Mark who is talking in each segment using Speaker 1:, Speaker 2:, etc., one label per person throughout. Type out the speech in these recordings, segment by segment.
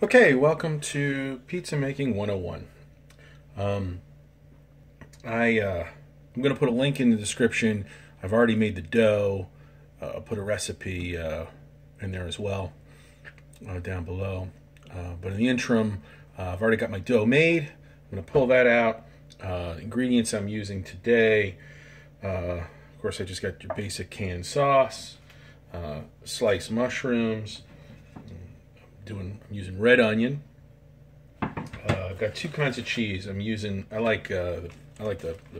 Speaker 1: Okay, welcome to Pizza Making 101. Um, I'm going to put a link in the description. I've already made the dough. I'll put a recipe in there as well, down below. But in the interim, I've already got my dough made. I'm going to pull that out. Ingredients I'm using today. Of course, I just got your basic canned sauce, sliced mushrooms. I'm using red onion. I've got two kinds of cheese. I like the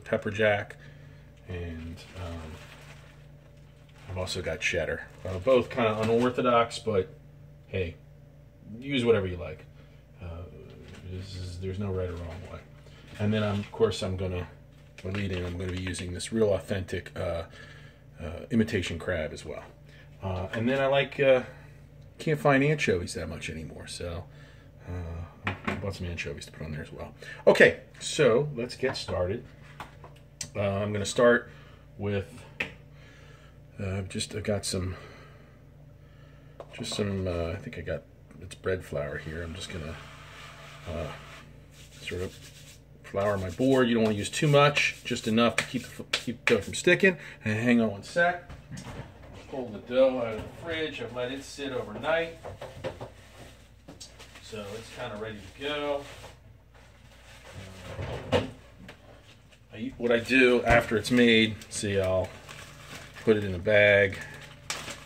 Speaker 1: pepper jack, and I've also got cheddar. Both kind of unorthodox, but hey, use whatever you like. There's no right or wrong way. And then I'm gonna be using this real authentic imitation crab as well. And then can't find anchovies that much anymore, so I bought some anchovies to put on there as well. Okay, so let's get started. I'm going to start with I got some I think it's bread flour here. I'm just going to sort of flour my board. You don't want to use too much, just enough to keep the dough from sticking. And hang on one sec. Pull the dough out of the fridge. I've let it sit overnight, so it's kind of ready to go. What I do after it's made, see, I'll put it in a bag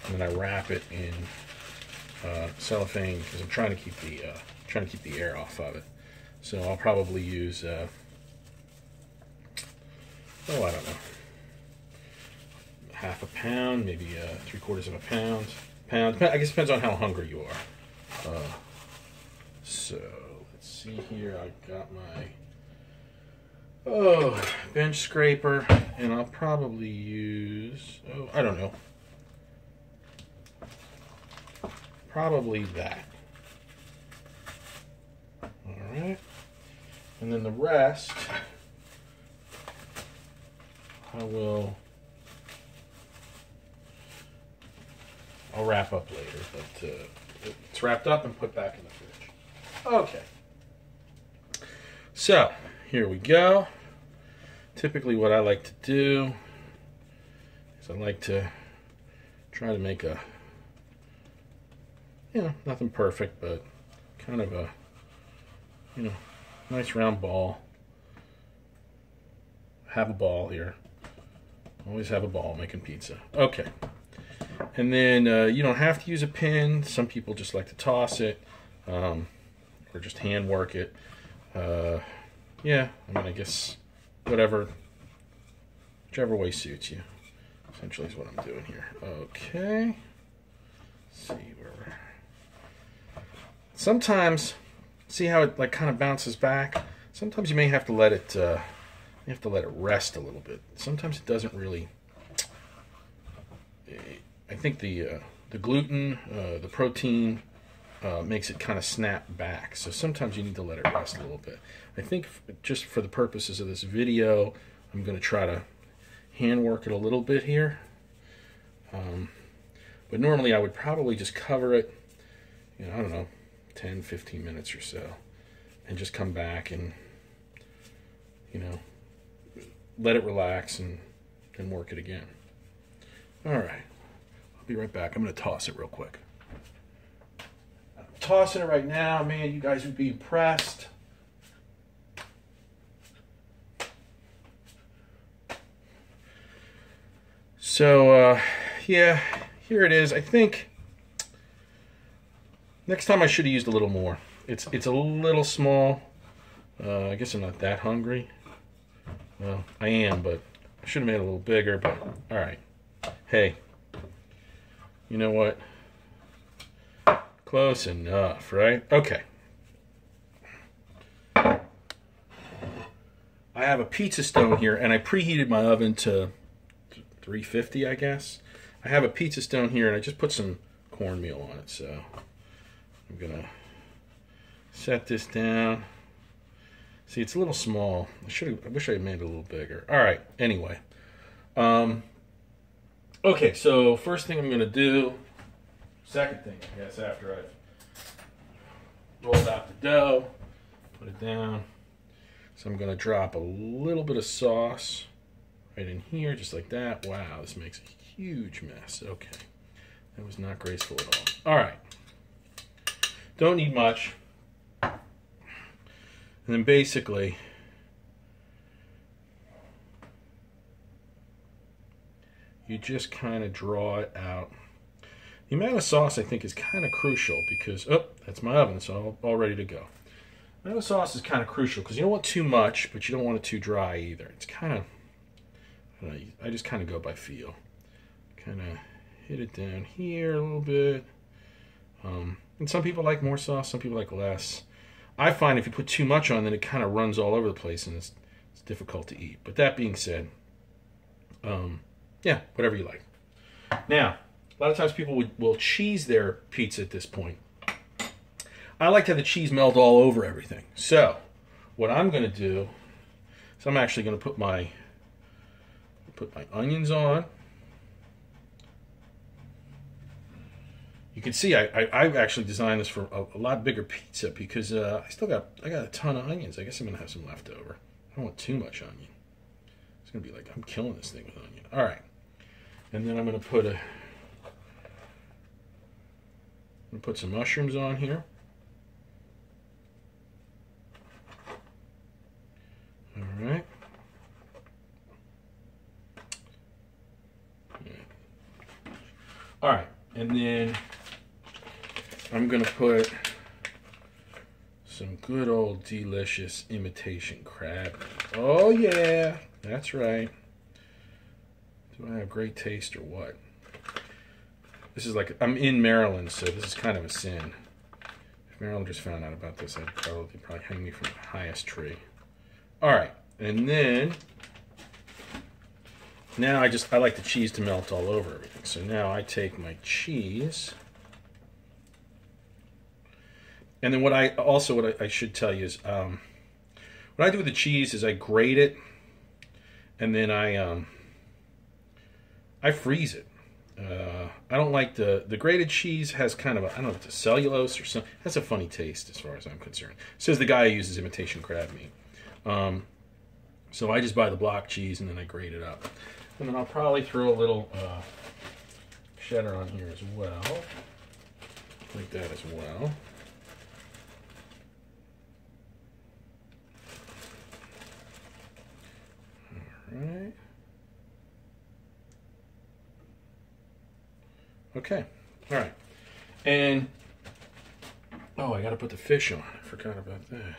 Speaker 1: and then I wrap it in cellophane because I'm trying to keep the air off of it. So I'll probably use I don't know, half a pound, maybe 3/4 of a pound. I guess it depends on how hungry you are. So let's see here. I got my bench scraper, and I'll probably use I don't know, probably that. All right, and then the rest I'll wrap up later, but it's wrapped up and put back in the fridge. Okay. So, here we go. Typically what I like to do is I like to try to make nothing perfect, but kind of a, nice round ball. Have a ball here. Always have a ball making pizza. Okay. And then you don't have to use a pin. Some people just like to toss it or just hand work it. I guess whichever way suits you, essentially is what I'm doing here. Okay. Let's see where we're... Sometimes, see how it kind of bounces back? Sometimes you may have to let it rest a little bit. Sometimes it doesn't really... I think the gluten, the protein, makes it kind of snap back. So sometimes you need to let it rest a little bit. I think just for the purposes of this video, I'm going to try to hand work it a little bit here. But normally I would probably just cover it, I don't know, 10, 15 minutes or so. And just come back and, let it relax and work it again. All right. Be right back. I'm going to toss it real quick. I'm tossing it right now. Man, you guys would be impressed. So, yeah, here it is. I think next time I should have used a little more. It's a little small. I guess I'm not that hungry. Well, I am, but I should have made it a little bigger, but all right. Hey. You know what? Close enough, right? Okay. I have a pizza stone here, and I preheated my oven to 350, I guess. I have a pizza stone here, and I just put some cornmeal on it, so I'm going to set this down. See, it's a little small. I wish I had made it a little bigger. All right, anyway. Okay, so first thing I'm going to do, second thing, I guess, after I've rolled got the dough, put it down. So I'm going to drop a little bit of sauce right in here, just like that. Wow, this makes a huge mess. Okay, that was not graceful at all. All right, don't need much. And then basically, you just kind of draw it out. The amount of sauce, I think, is kind of crucial because, oh, that's my oven, so all ready to go. The amount of sauce is kind of crucial because you don't want too much, but you don't want it too dry either. It's kind of, I don't know, I just kind of go by feel. Kind of hit it down here a little bit. And some people like more sauce, some people like less. I find if you put too much on, then it kind of runs all over the place and it's difficult to eat. But that being said, yeah, whatever you like. Now, a lot of times people will cheese their pizza at this point. I like to have the cheese melt all over everything. So, what I'm going to do is I'm actually going to put my onions on. You can see I've actually designed this for a lot bigger pizza because I got a ton of onions. I guess I'm going to have some left over. I don't want too much onion. It's going to be like I'm killing this thing with onion. All right. And then I'm going to put some mushrooms on here. All right. All right, and then I'm going to put some good old delicious imitation crab. Oh yeah, that's right. Do I have great taste or what? This is like, I'm in Maryland, so this is kind of a sin. If Maryland just found out about this, they'd probably hang me from the highest tree. All right, and then now I like the cheese to melt all over everything. So now I take my cheese, and then what I should tell you is what I do with the cheese is I grate it, and then I freeze it. I don't like the grated cheese has kind of a, I don't know if it's a cellulose or something. That's a funny taste as far as I'm concerned. Says the guy who uses imitation crab meat. So I just buy the block cheese and then I grate it up. And then I'll probably throw a little cheddar on here as well. Like that as well. All right. Okay. All right. And, oh, I got to put the fish on. I forgot about that.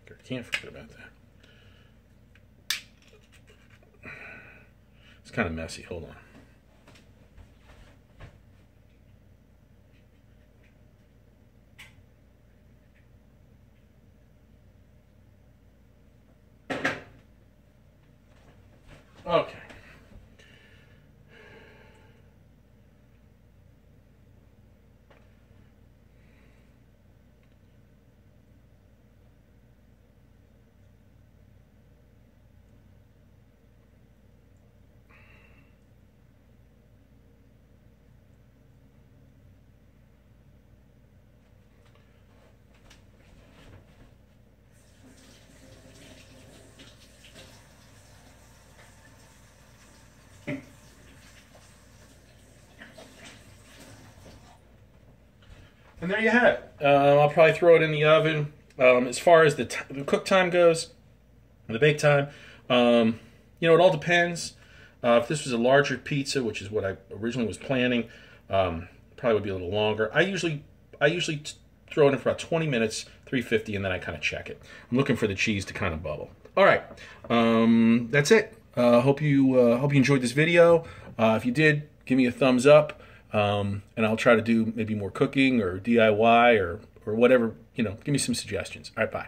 Speaker 1: I can't forget about that. It's kind of messy. Hold on. Okay. And there you have it. I'll probably throw it in the oven. As far as the cook time goes, the bake time, you know, it all depends. If this was a larger pizza, which is what I originally was planning, probably would be a little longer. I usually throw it in for about 20 minutes, 350, and then I kind of check it. I'm looking for the cheese to kind of bubble. All right, that's it. Hope you enjoyed this video. If you did, give me a thumbs up. And I'll try to do maybe more cooking or DIY or whatever, you know, give me some suggestions. All right, bye.